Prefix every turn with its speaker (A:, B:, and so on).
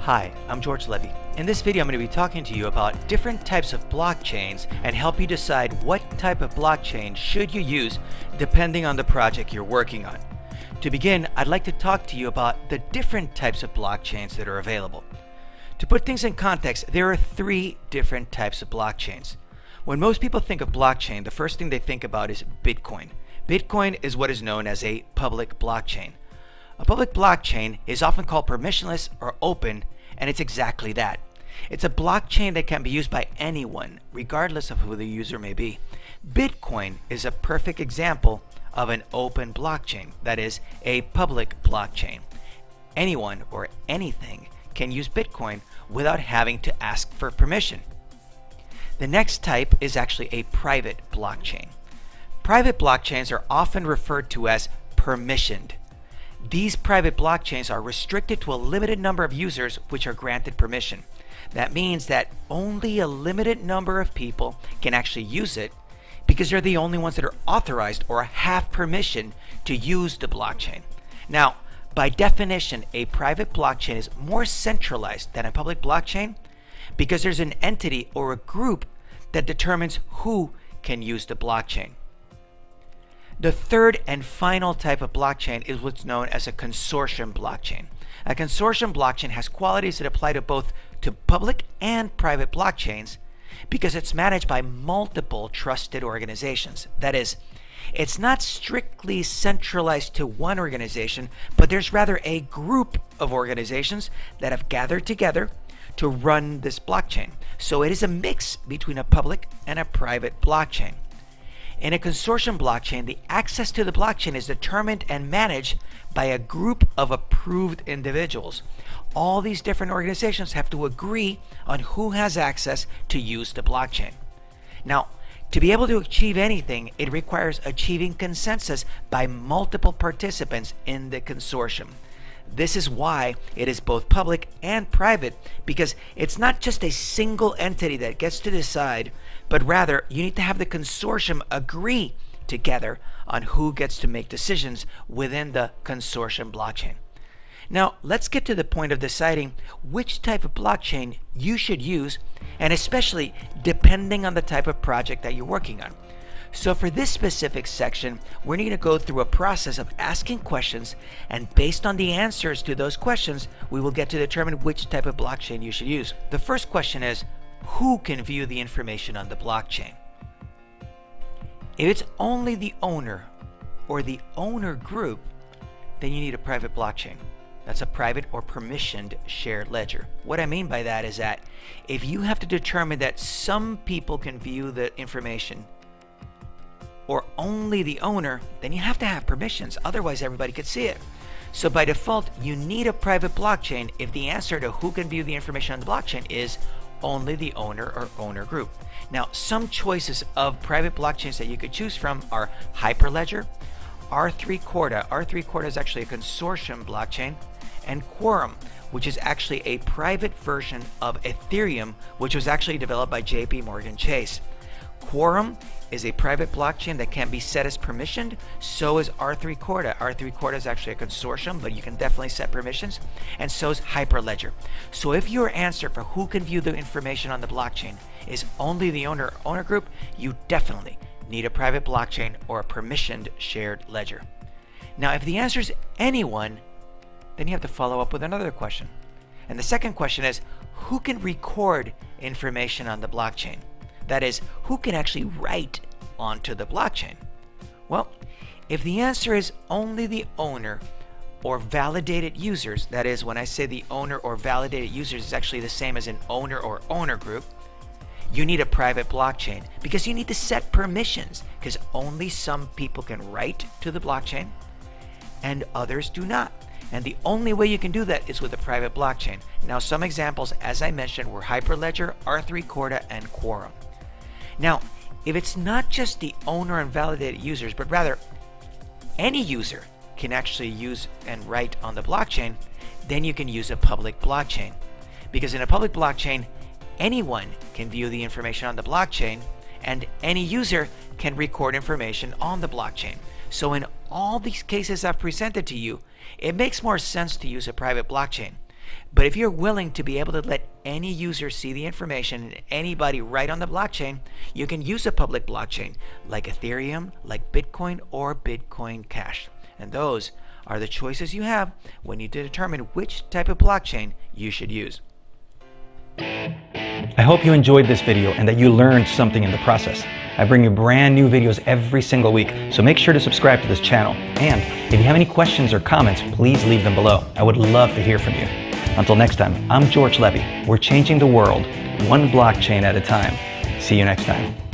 A: Hi, I'm George Levy. In this video, I'm going to be talking to you about different types of blockchains and help you decide what type of blockchain should you use depending on the project you're working on. To begin, I'd like to talk to you about the different types of blockchains that are available. To put things in context, there are three different types of blockchains. When most people think of blockchain, the first thing they think about is Bitcoin. Bitcoin is what is known as a public blockchain. A public blockchain is often called permissionless or open, and it's exactly that. It's a blockchain that can be used by anyone, regardless of who the user may be. Bitcoin is a perfect example of an open blockchain, that is, a public blockchain. Anyone or anything can use Bitcoin without having to ask for permission. The next type is actually a private blockchain. Private blockchains are often referred to as permissioned. These private blockchains are restricted to a limited number of users which are granted permission. That means that only a limited number of people can actually use it because they're the only ones that are authorized or have permission to use the blockchain. Now, by definition, a private blockchain is more centralized than a public blockchain because there's an entity or a group that determines who can use the blockchain. The third and final type of blockchain is what's known as a consortium blockchain. A consortium blockchain has qualities that apply to both public and private blockchains because it's managed by multiple trusted organizations. That is, it's not strictly centralized to one organization, but there's rather a group of organizations that have gathered together to run this blockchain. So it is a mix between a public and a private blockchain. In a consortium blockchain, the access to the blockchain is determined and managed by a group of approved individuals. All these different organizations have to agree on who has access to use the blockchain. Now, to be able to achieve anything, it requires achieving consensus by multiple participants in the consortium. This is why it is both public and private, because it's not just a single entity that gets to decide, but rather you need to have the consortium agree together on who gets to make decisions within the consortium blockchain. Now, let's get to the point of deciding which type of blockchain you should use, and especially depending on the type of project that you're working on. So for this specific section, we're going to go through a process of asking questions, and based on the answers to those questions, we will get to determine which type of blockchain you should use. The first question is, who can view the information on the blockchain? If it's only the owner or the owner group, then you need a private blockchain. That's a private or permissioned shared ledger. What I mean by that is that if you have to determine that some people can view the information or only the owner, then you have to have permissions, otherwise everybody could see it. So by default, you need a private blockchain if the answer to who can view the information on the blockchain is only the owner or owner group. Now, some choices of private blockchains that you could choose from are Hyperledger, R3 Corda. R3 Corda is actually a consortium blockchain, and Quorum, which is actually a private version of Ethereum, which was actually developed by JPMorgan Chase. Quorum is a private blockchain that can be set as permissioned, so is R3 Corda. R3 Corda is actually a consortium, but you can definitely set permissions, and so is Hyperledger. So if your answer for who can view the information on the blockchain is only the owner group, you definitely need a private blockchain or a permissioned shared ledger. Now, if the answer is anyone, then you have to follow up with another question. And the second question is, who can record information on the blockchain? That is, who can actually write onto the blockchain? Well, if the answer is only the owner or validated users, that is, when I say the owner or validated users is actually the same as an owner or owner group, you need a private blockchain because you need to set permissions, because only some people can write to the blockchain and others do not. And the only way you can do that is with a private blockchain. Now, some examples, as I mentioned, were Hyperledger, R3 Corda, and Quorum. Now, if it's not just the owner and validated users, but rather any user can actually use and write on the blockchain, then you can use a public blockchain. Because in a public blockchain, anyone can view the information on the blockchain, and any user can record information on the blockchain. So in all these cases I've presented to you, it makes more sense to use a private blockchain. But if you're willing to be able to let any user see the information and anybody write on the blockchain, you can use a public blockchain like Ethereum, like Bitcoin, or Bitcoin Cash. And those are the choices you have when you determine which type of blockchain you should use.
B: I hope you enjoyed this video and that you learned something in the process. I bring you brand new videos every single week, so make sure to subscribe to this channel. And if you have any questions or comments, please leave them below. I would love to hear from you. Until next time, I'm George Levy. We're changing the world, one blockchain at a time. See you next time.